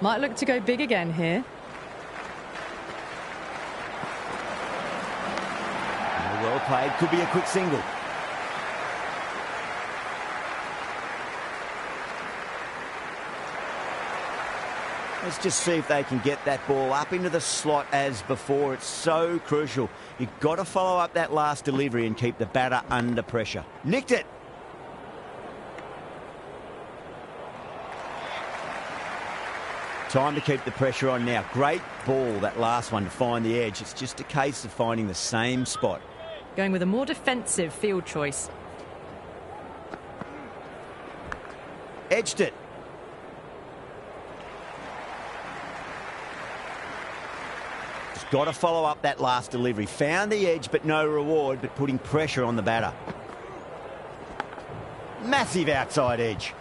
Might look to go big again here. Well played. Could be a quick single. Let's just see if they can get that ball up into the slot as before. It's so crucial. You've got to follow up that last delivery and keep the batter under pressure. Nicked it. Time to keep the pressure on now. Great ball, that last one, to find the edge. It's just a case of finding the same spot. Going with a more defensive field choice. Edged it. Just got to follow up that last delivery. Found the edge, but no reward, but putting pressure on the batter. Massive outside edge.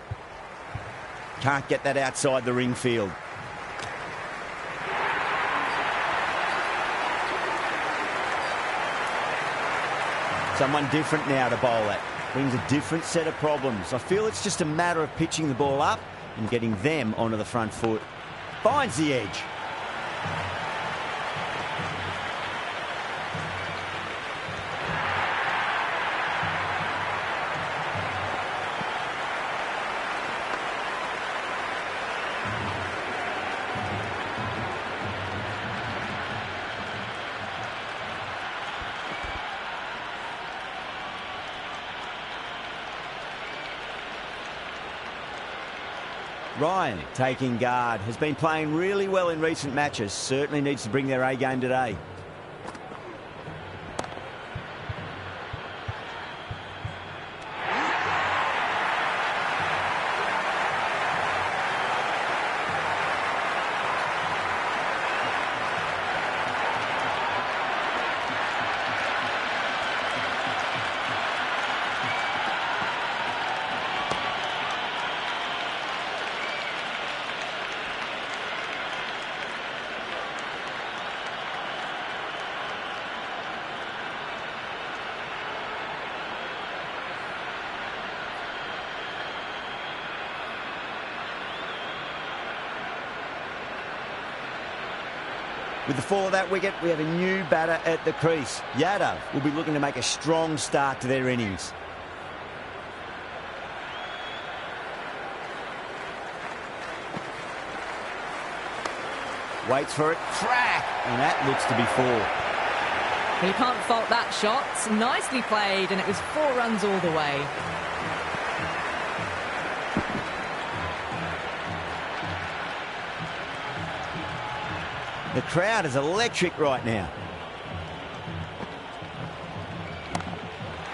Can't get that outside the ring field. Someone different now to bowl at. Brings a different set of problems. I feel it's just a matter of pitching the ball up and getting them onto the front foot. Finds the edge. Ryan taking guard. Has been playing really well in recent matches. Certainly needs to bring their A game today. With the fall of that wicket, we have a new batter at the crease. Yadav will be looking to make a strong start to their innings. Waits for it, crack, and that looks to be 4. You can't fault that shot. Nicely played, and it was 4 runs all the way. The crowd is electric right now.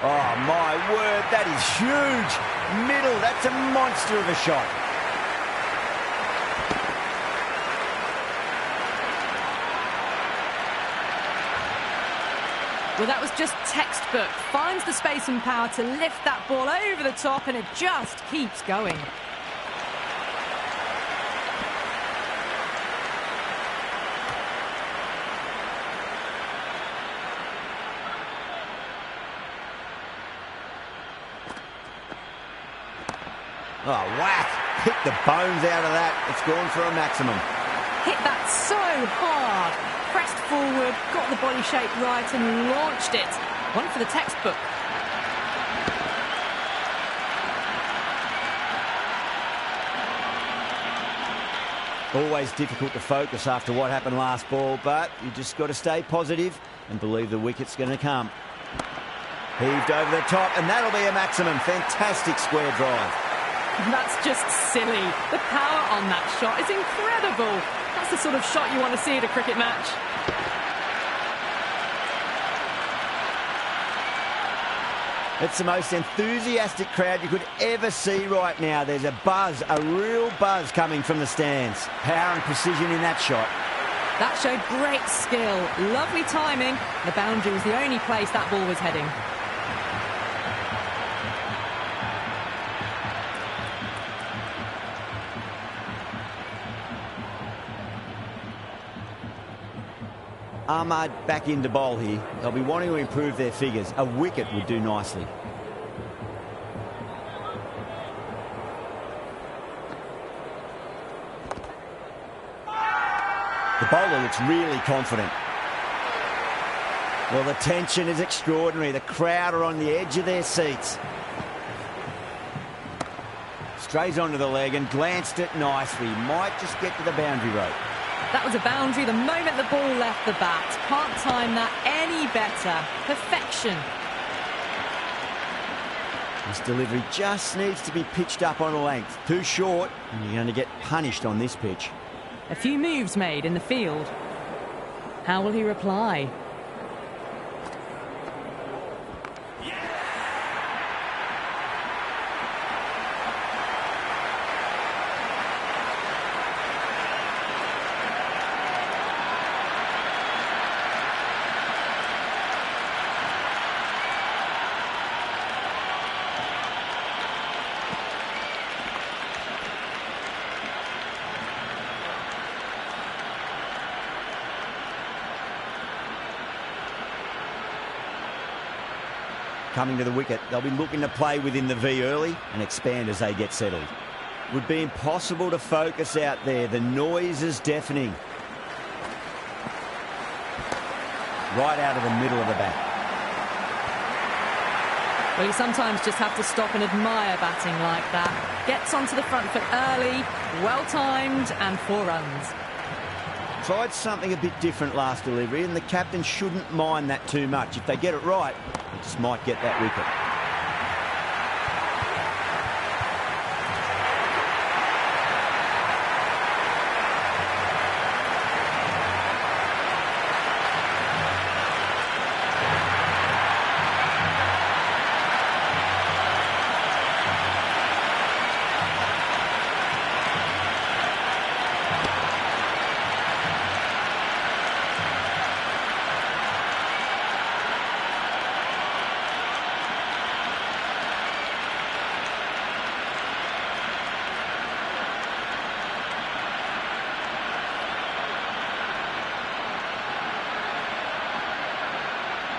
Oh, my word, that is huge. Middle, that's a monster of a shot. Well, that was just textbook. Finds the space and power to lift that ball over the top, and it just keeps going. Oh, whack. Hit the bones out of that. It's gone for a maximum. Hit that so hard. Pressed forward, got the body shape right and launched it. One for the textbook. Always difficult to focus after what happened last ball, but you just got to stay positive and believe the wicket's going to come. Heaved over the top, and that'll be a maximum. Fantastic square drive. That's just silly. The power on that shot is incredible. That's the sort of shot you want to see at a cricket match. It's the most enthusiastic crowd you could ever see right now. There's a buzz, a real buzz coming from the stands. Power and precision in that shot. That showed great skill. Lovely timing. The boundary was the only place that ball was heading. Ahmad back into bowl here. They'll be wanting to improve their figures. A wicket would do nicely. The bowler looks really confident. Well, the tension is extraordinary. The crowd are on the edge of their seats. Straight onto the leg and glanced it nicely. Might just get to the boundary rope. That was a boundary the moment the ball left the bat. Can't time that any better. Perfection. This delivery just needs to be pitched up on a length. Too short, and you're going to get punished on this pitch. A few moves made in the field. How will he reply? Coming to the wicket, they'll be looking to play within the V early and expand as they get settled. Would be impossible to focus out there. The noise is deafening. Right out of the middle of the bat. Well, you sometimes just have to stop and admire batting like that. Gets onto the front foot early, well-timed, and 4 runs. Tried something a bit different last delivery, and the captain shouldn't mind that too much. If they get it right, they just might get that wicket.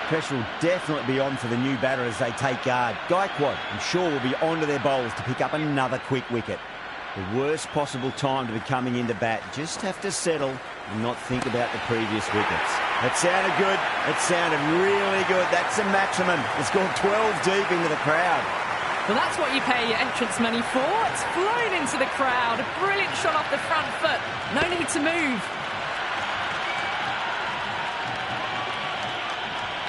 Pressure will definitely be on for the new batter as they take guard. Gaikwad, I'm sure, will be onto their bowlers to pick up another quick wicket. The worst possible time to be coming into bat. Just have to settle and not think about the previous wickets. That sounded good. It sounded really good. That's a maximum. It's gone 12 deep into the crowd. Well, that's what you pay your entrance money for. It's flown into the crowd. A brilliant shot off the front foot. No need to move.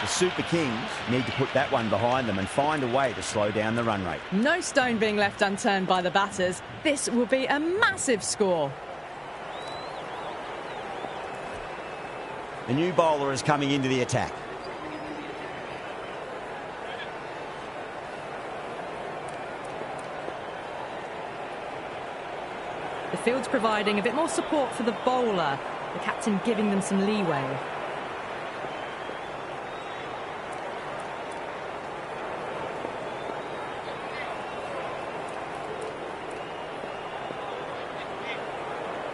The Super Kings need to put that one behind them and find a way to slow down the run rate. No stone being left unturned by the batters. This will be a massive score. The new bowler is coming into the attack. The field's providing a bit more support for the bowler. The captain giving them some leeway.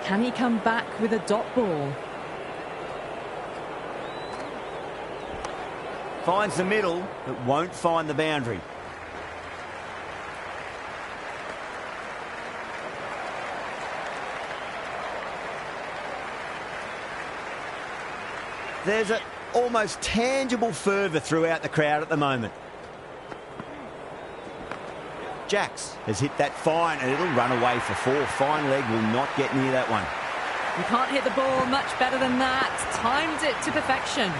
Can he come back with a dot ball? Finds the middle, but won't find the boundary. There's an almost tangible fervour throughout the crowd at the moment. Jacks has hit that fine and it'll run away for 4. Fine leg will not get near that one. You can't hit the ball much better than that. Timed it to perfection.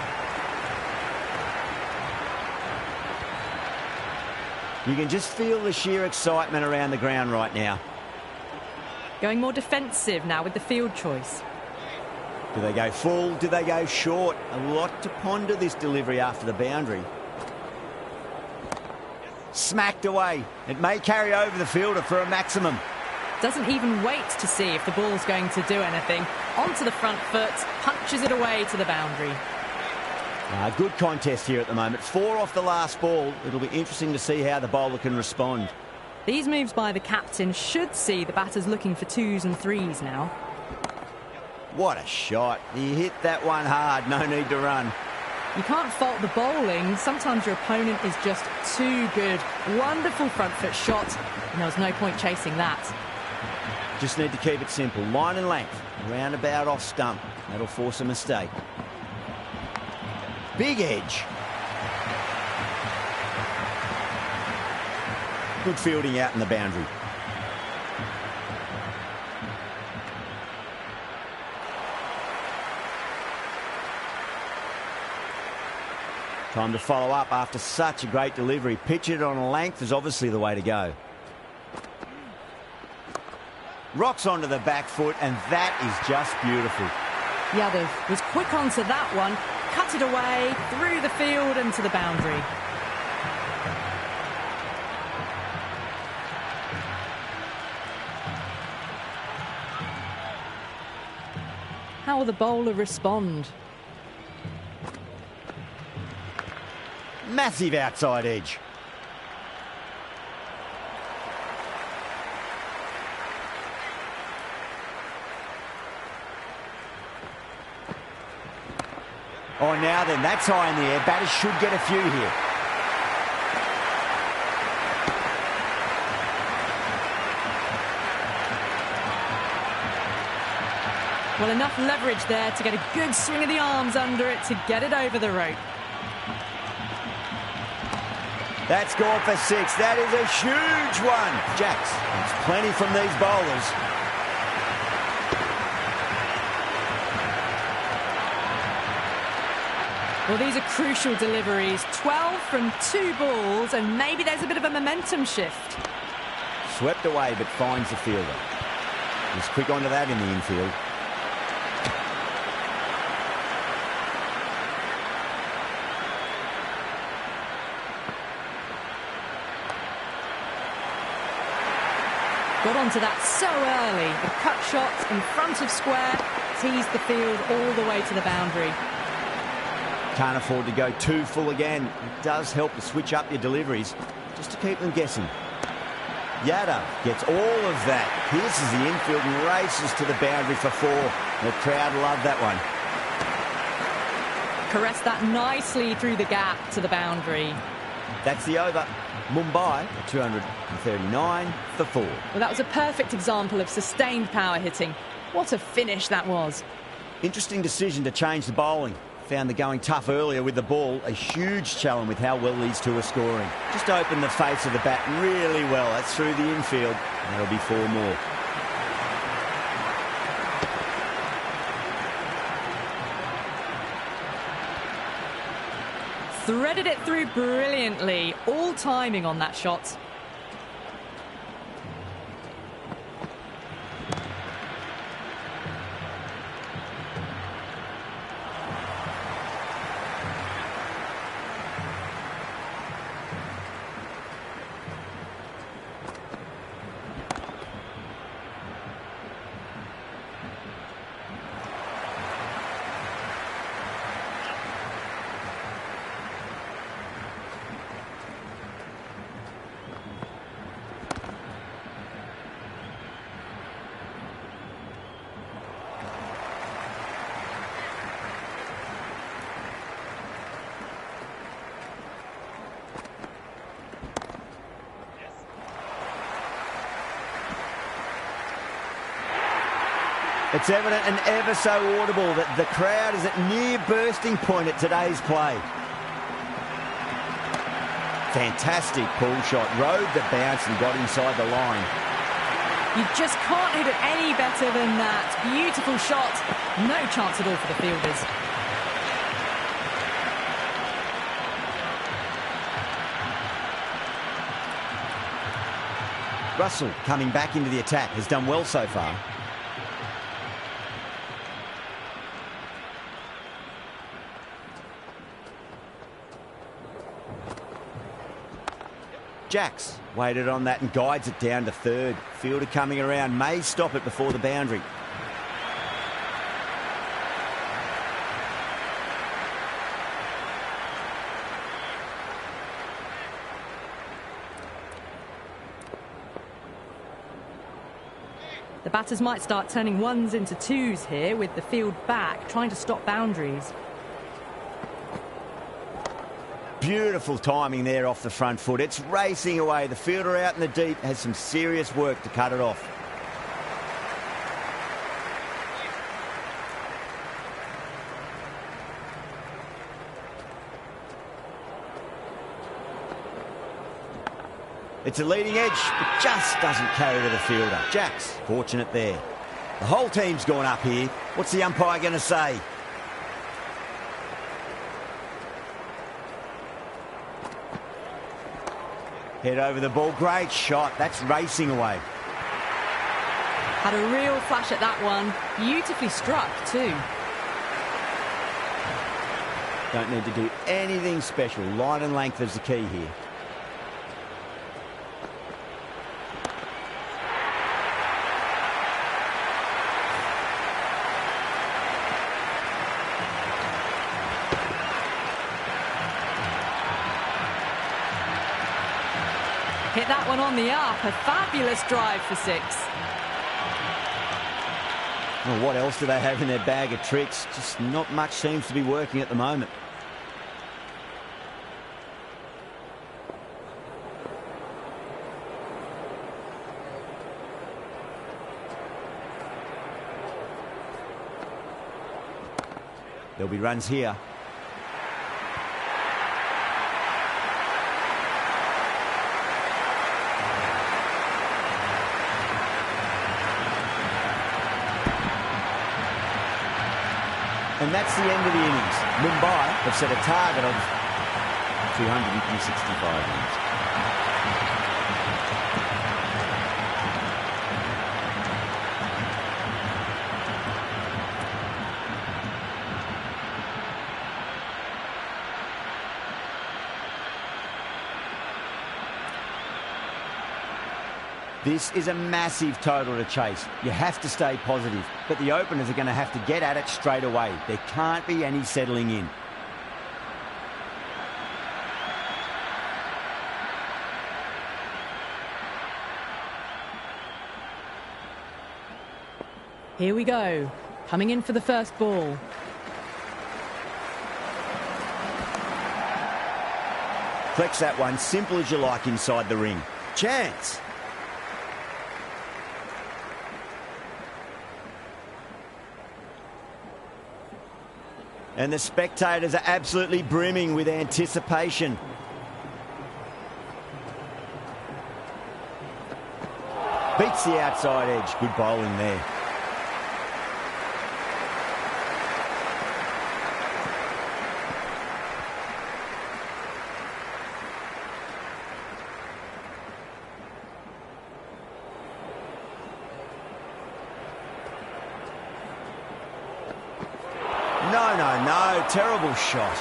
You can just feel the sheer excitement around the ground right now. Going more defensive now with the field choice. Do they go full? Do they go short? A lot to ponder this delivery after the boundary. Smacked away. It may carry over the fielder for a maximum. Doesn't even wait to see if the ball's going to do anything. Onto the front foot, punches it away to the boundary. Good contest here at the moment. 4 off the last ball. It'll be interesting to see how the bowler can respond. These moves by the captain should see the batters looking for 2s and 3s now. What a shot. He hit that one hard. No need to run. You can't fault the bowling. Sometimes your opponent is just too good. Wonderful front foot shot, and there was no point chasing that. Just need to keep it simple. Line and length, round about off stump. That'll force a mistake. Big edge. Good fielding out in the boundary. Time to follow up after such a great delivery. Pitch it on a length is obviously the way to go. Rocks onto the back foot, and that is just beautiful. Yadav was quick onto that one, cut it away, through the field and to the boundary. How will the bowler respond? Massive outside edge. Oh, now then, that's high in the air. Batters should get a few here. Well, enough leverage there to get a good swing of the arms under it to get it over the rope. That's gone for 6. That is a huge one. Jacks, there's plenty from these bowlers. Well, these are crucial deliveries. 12 from 2 balls, and maybe there's a bit of a momentum shift. Swept away, but finds the fielder. He's quick onto that in the infield. Got onto that so early. The cut shot in front of square teased the field all the way to the boundary. Can't afford to go too full again. It does help to switch up your deliveries just to keep them guessing. Yadav gets all of that. Pierces the infield and races to the boundary for 4. The crowd love that one. Caressed that nicely through the gap to the boundary. That's the over. Mumbai, 239 for 4. Well, that was a perfect example of sustained power hitting. What a finish that was. Interesting decision to change the bowling. Found the going tough earlier with the ball. A huge challenge with how well these two are scoring. Just opened the face of the bat really well. That's through the infield. That'll be 4 more. Threaded it through brilliantly. All timing on that shot. It's evident and ever so audible that the crowd is at near bursting point at today's play. Fantastic pull shot. Rode the bounce and got inside the line. You just can't hit it any better than that. Beautiful shot. No chance at all for the fielders. Russell coming back into the attack has done well so far. Jacks waited on that and guides it down to 3rd. Fielder coming around, may stop it before the boundary. The batters might start turning 1s into 2s here with the field back, trying to stop boundaries. Beautiful timing there off the front foot. It's racing away. The fielder out in the deep has some serious work to cut it off. It's a leading edge, but just doesn't carry to the fielder. Jacks, fortunate there. The whole team's gone up here. What's the umpire going to say? Head over the ball. Great shot. That's racing away. Had a real flash at that one. Beautifully struck too. Don't need to do anything special. Line and length is the key here. Hit that one on the up. A fabulous drive for 6. Well, what else do they have in their bag of tricks? Just not much seems to be working at the moment. There'll be runs here. And that's the end of the innings. Mumbai have set a target of 265 runs. This is a massive total to chase. You have to stay positive, but the openers are going to have to get at it straight away. There can't be any settling in. Here we go. Coming in for the first ball. Flex that one, simple as you like inside the ring. Chance. And the spectators are absolutely brimming with anticipation. Beats the outside edge. Good bowling there. No, terrible shot.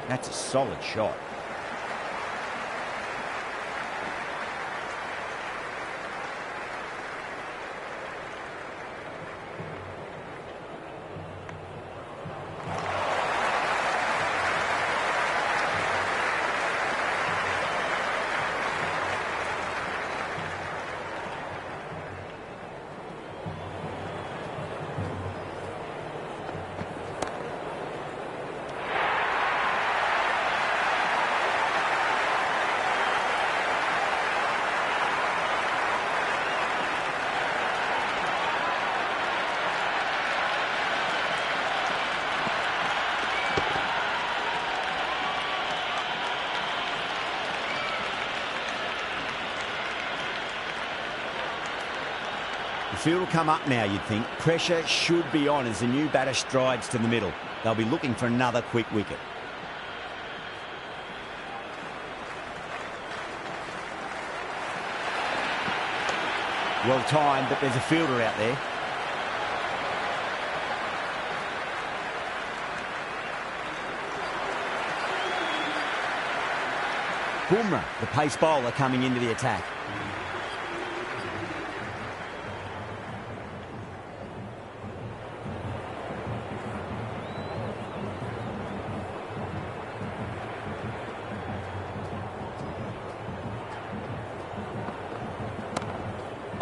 That's a solid shot. The field will come up now, you'd think. Pressure should be on as the new batter strides to the middle. They'll be looking for another quick wicket. Well timed, but there's a fielder out there. Bumrah, the pace bowler, coming into the attack.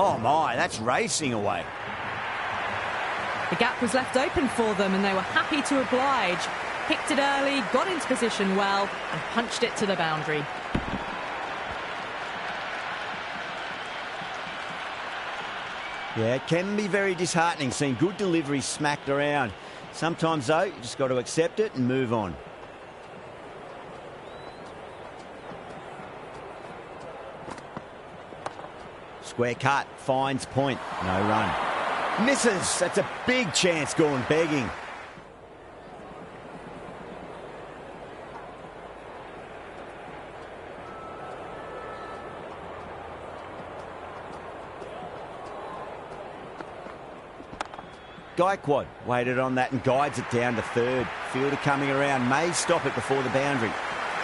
Oh my, that's racing away. The gap was left open for them and they were happy to oblige. Picked it early, got into position well and punched it to the boundary. Yeah, it can be very disheartening seeing good delivery smacked around. Sometimes, though, you just got to accept it and move on. Square cut, finds point, no run. Misses, that's a big chance gone begging. Gaikwad waited on that and guides it down to third. Fielder coming around, may stop it before the boundary.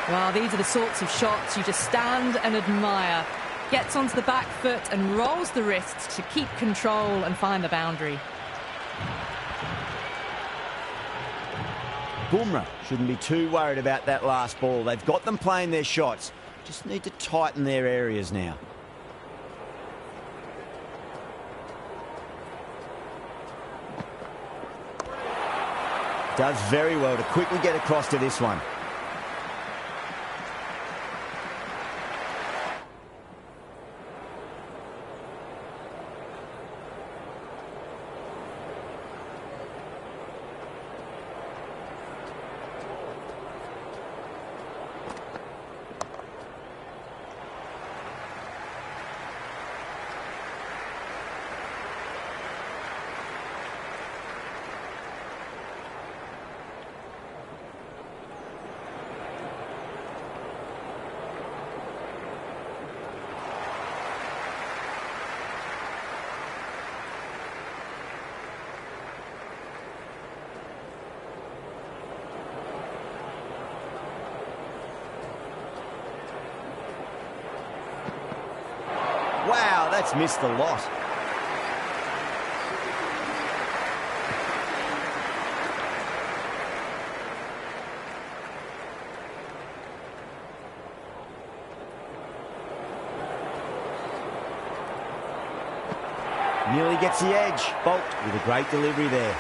Well, these are the sorts of shots you just stand and admire. Gets onto the back foot and rolls the wrists to keep control and find the boundary. Bumrah shouldn't be too worried about that last ball. They've got them playing their shots. Just need to tighten their areas now. Does very well to quickly get across to this one. Wow, that's missed the lot. Nearly gets the edge. Bolt with a great delivery there.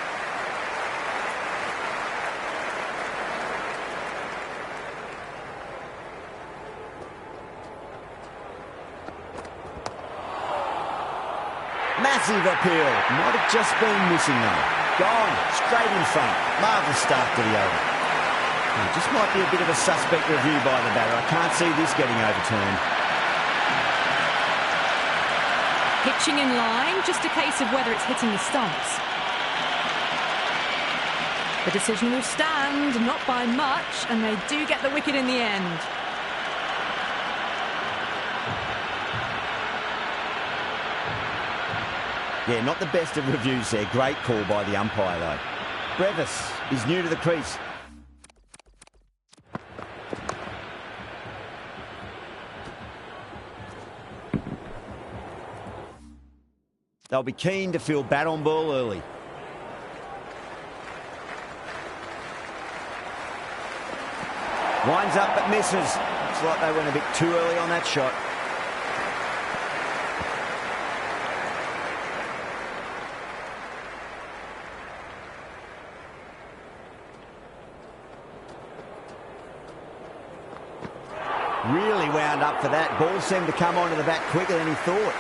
Massive appeal. Might have just been missing though. Gone. Straight in front. Marvellous start to the over. Just might be a bit of a suspect review by the batter. I can't see this getting overturned. Pitching in line, just a case of whether it's hitting the stumps. The decision will stand, not by much, and they do get the wicket in the end. Yeah, not the best of reviews there. Great call by the umpire, though. Brevis is new to the crease. They'll be keen to field bat on ball early. Winds up but misses. Looks like they went a bit too early on that shot. Really wound up for that. Ball seemed to come onto the bat quicker than he thought.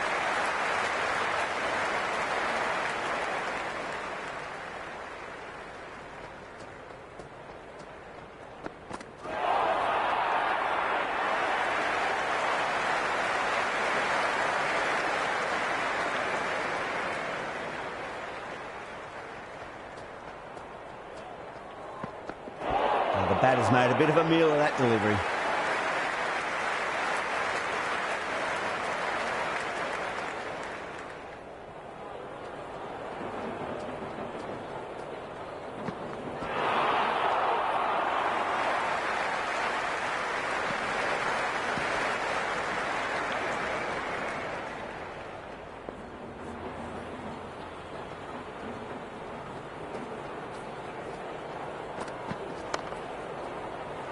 Well, the batter's made a bit of a meal of that delivery.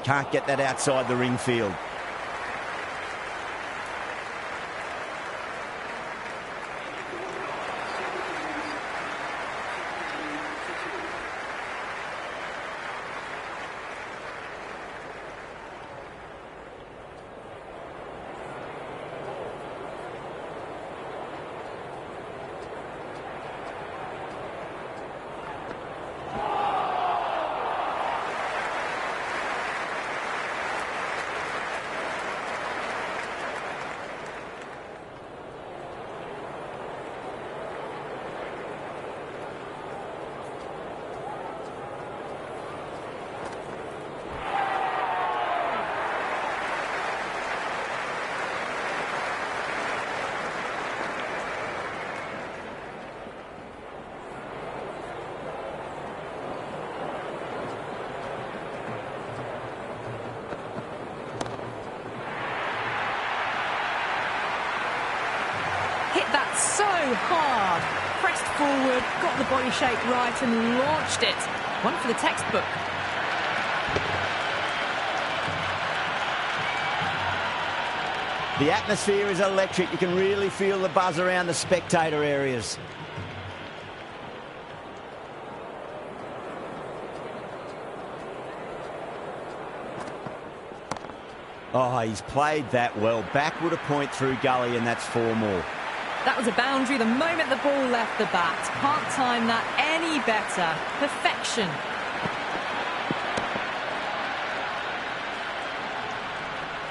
Can't get that outside the ring field. that so hard. Pressed forward, got the body shape right and launched it. One for the textbook. The atmosphere is electric. You can really feel the buzz around the spectator areas. Oh, he's played that well. Backward a point through gully, and that's 4 more. That was a boundary the moment the ball left the bat. Can't time that any better. Perfection.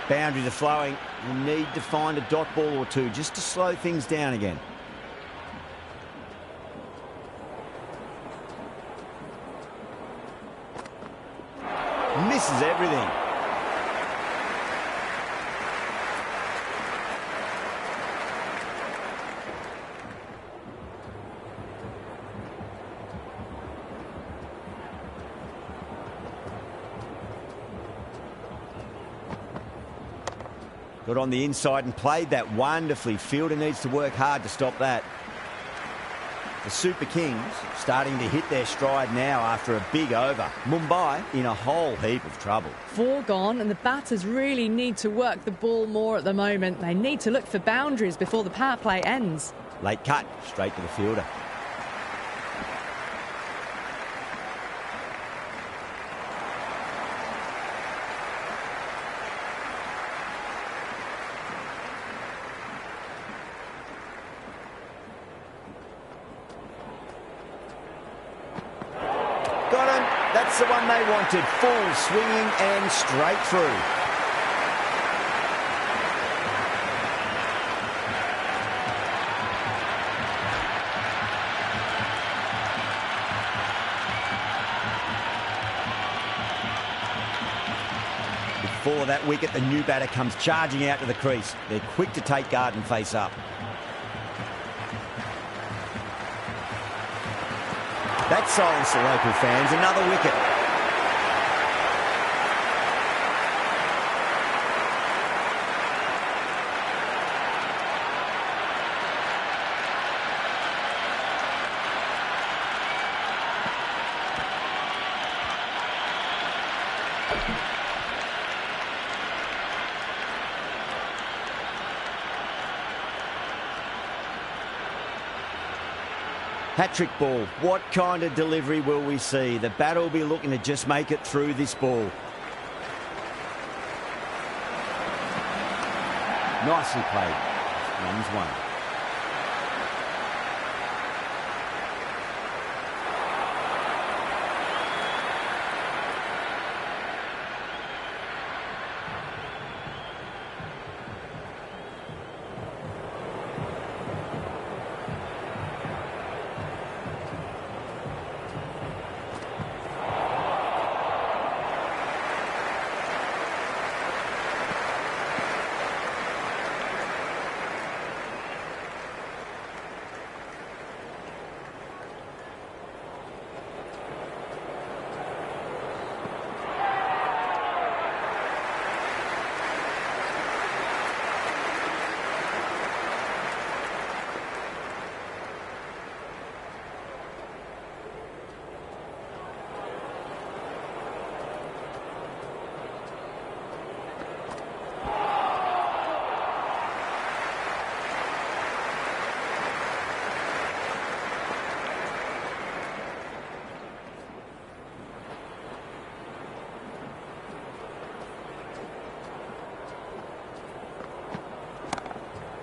Boundaries are flowing. You need to find a dot ball or two just to slow things down again. Misses everything. Got on the inside and played that wonderfully. Fielder needs to work hard to stop that. The Super Kings starting to hit their stride now after a big over. Mumbai in a whole heap of trouble. 4 gone, and the batters really need to work the ball more at the moment. They need to look for boundaries before the power play ends. Late cut, straight to the fielder. Got him. That's the one they wanted. Full swinging and straight through. Before that wicket, the new batter comes charging out to the crease. They're quick to take guard and face up. That silenced the local fans. Another wicket. Hat-trick ball. What kind of delivery will we see? The batter will be looking to just make it through this ball. Nicely played. Runs 1.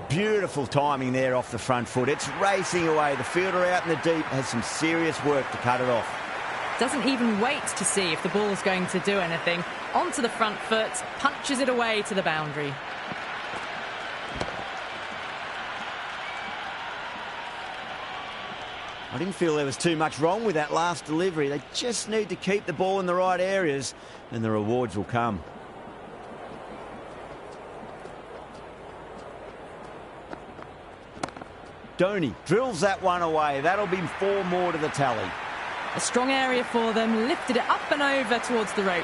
Beautiful timing there off the front foot. It's racing away. The fielder out in the deep has some serious work to cut it off. Doesn't even wait to see if the ball's going to do anything. Onto the front foot, punches it away to the boundary. I didn't feel there was too much wrong with that last delivery. They just need to keep the ball in the right areas and the rewards will come. Dhoni drills that one away. That'll be 4 more to the tally. A strong area for them, lifted it up and over towards the rope.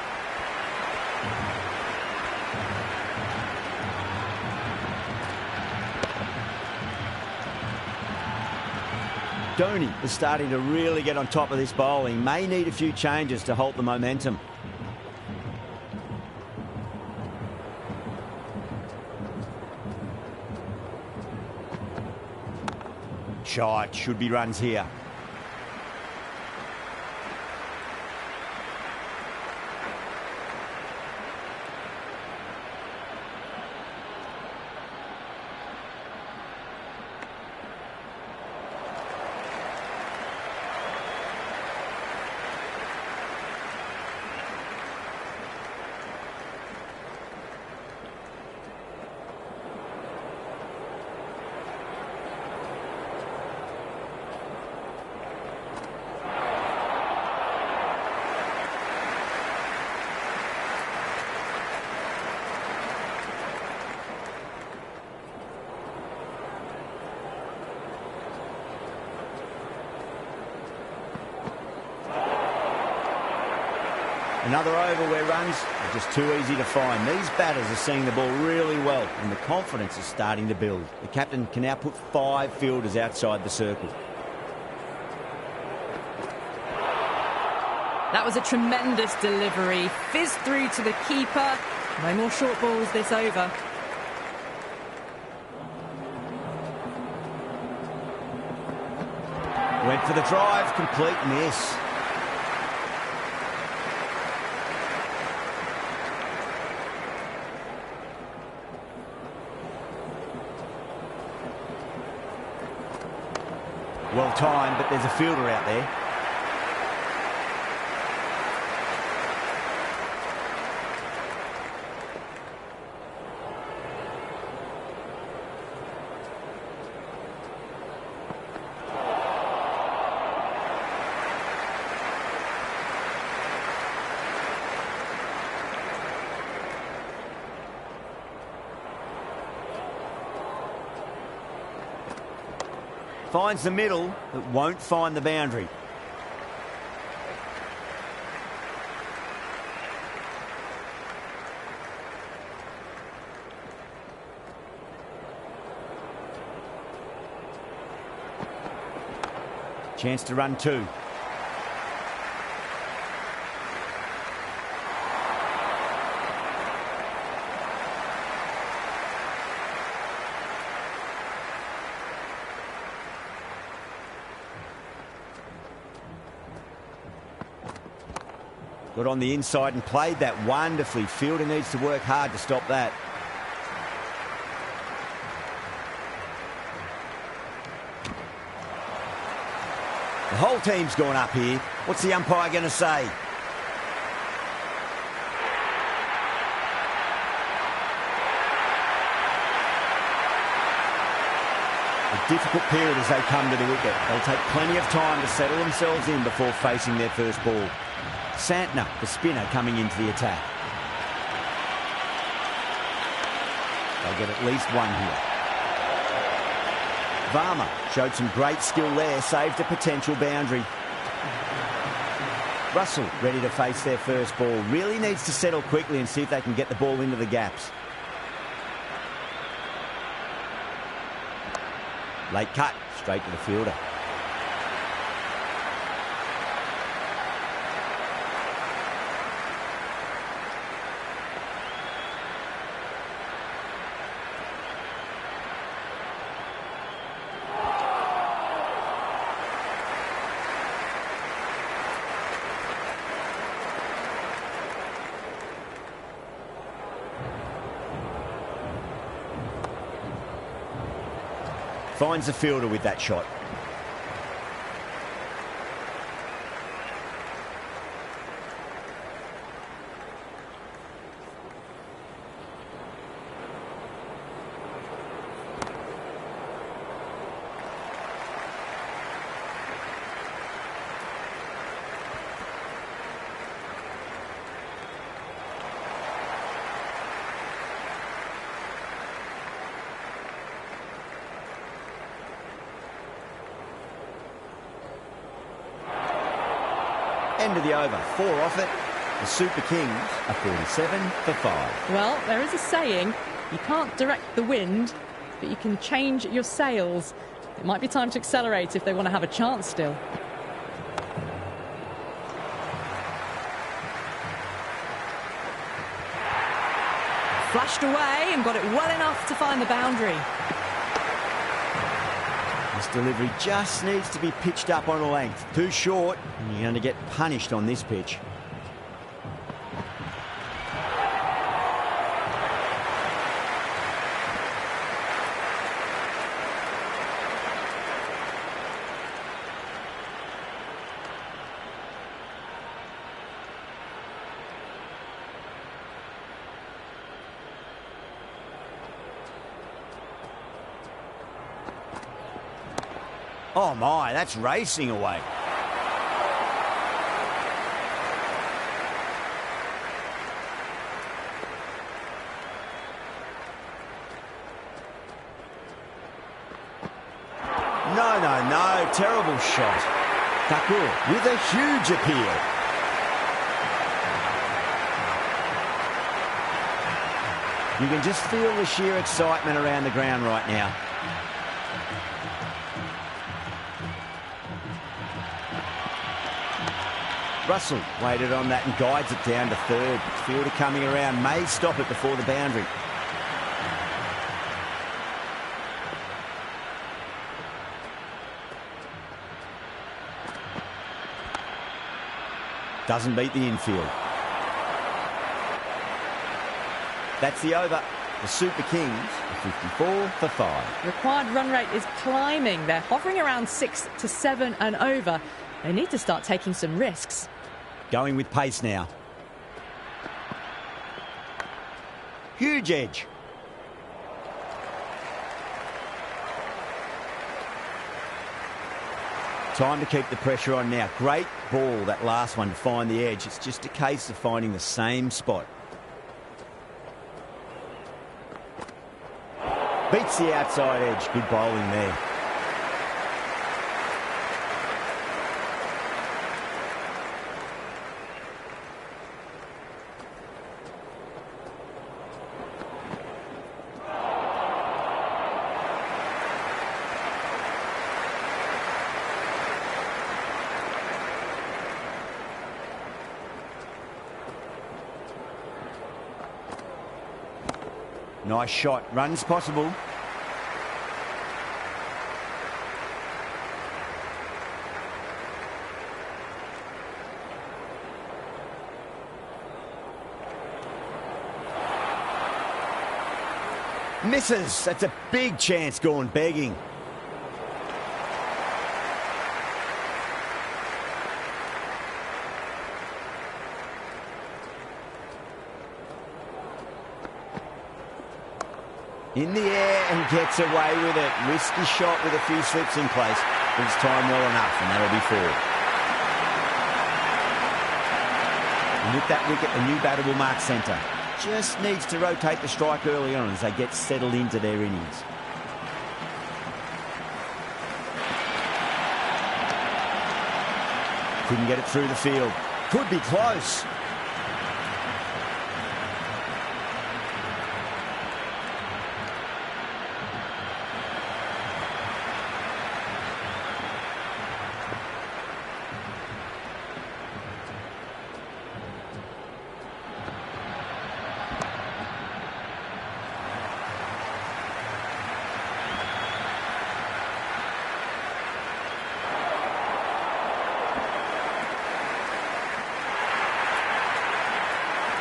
Dhoni is starting to really get on top of this bowling. May need a few changes to halt the momentum. Shot, should be runs here. Another over where runs are just too easy to find. These batters are seeing the ball really well and the confidence is starting to build. The captain can now put 5 fielders outside the circle. That was a tremendous delivery. Fizzed through to the keeper. No more short balls this over. Went for the drive, complete miss. Well timed, but there's a fielder out there. Finds the middle, but won't find the boundary. Chance to run 2. Got on the inside and played that wonderfully. Fielder needs to work hard to stop that. The whole team's gone up here. What's the umpire going to say? A difficult period as they come to the wicket. They'll take plenty of time to settle themselves in before facing their first ball. Santner, the spinner, coming into the attack. They'll get at least 1 here. Varma showed some great skill there, saved a potential boundary. Russell ready to face their first ball. Really needs to settle quickly and see if they can get the ball into the gaps. Late cut, straight to the fielder. Finds the fielder with that shot. End of the over, 4 off it. The Super Kings are 47 for 5. Well, there is a saying, you can't direct the wind, but you can change your sails. It might be time to accelerate if they want to have a chance still. Flashed away and got it well enough to find the boundary. This delivery just needs to be pitched up on a length. Too short, and you're going to get punished on this pitch. Oh my, that's racing away. No, terrible shot. Thakur with a huge appeal. You can just feel the sheer excitement around the ground right now. Russell waited on that and guides it down to third. Fielder coming around, may stop it before the boundary. Doesn't beat the infield. That's the over. The Super Kings are 54 for 5. Required run rate is climbing. They're hovering around 6 to 7 and over. They need to start taking some risks. Going with pace now. Huge edge. Time to keep the pressure on now. Great ball, that last one, to find the edge. It's just a case of finding the same spot. Beats the outside edge. Good bowling there. Nice shot. Runs possible. Misses. That's a big chance gone begging. In the air and gets away with it. Risky shot with a few slips in place. But it's timed well enough, and that'll be 4. And with that wicket, the new batter will mark centre. Just needs to rotate the strike early on as they get settled into their innings. Couldn't get it through the field. Could be close.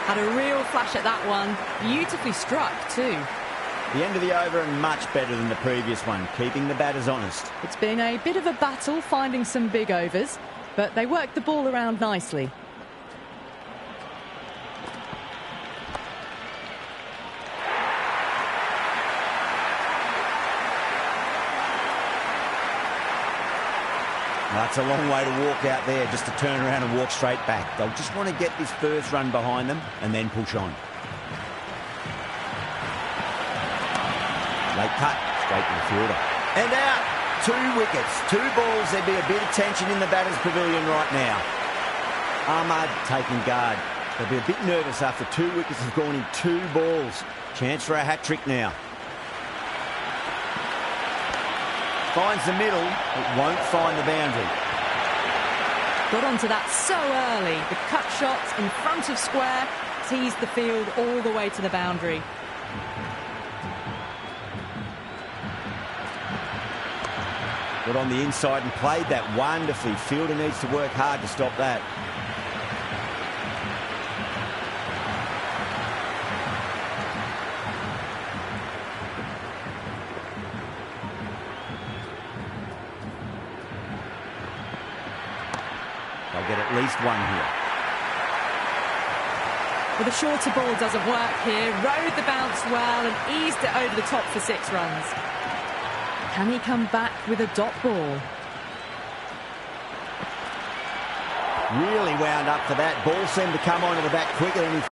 Had a real flash at that one. Beautifully struck too. The end of the over and much better than the previous one, keeping the batters honest. It's been a bit of a battle finding some big overs, but they worked the ball around nicely. That's a long way to walk out there, just to turn around and walk straight back. They'll just want to get this first run behind them and then push on. Late cut, straight to the fielder. And out. 2 wickets, 2 balls. There'd be a bit of tension in the batter's pavilion right now. Ahmad taking guard. They'll be a bit nervous after 2 wickets have gone in 2 balls. Chance for a hat-trick now. Finds the middle, it won't find the boundary. Got onto that so early. The cut shot in front of square teased the field all the way to the boundary. Got on the inside and played that wonderfully. Fielder needs to work hard to stop that. They'll get at least one here. Well, the shorter ball doesn't work here. Rode the bounce well and eased it over the top for 6 runs. Can he come back with a dot ball? Really wound up for that. Ball seemed to come onto the back quicker than he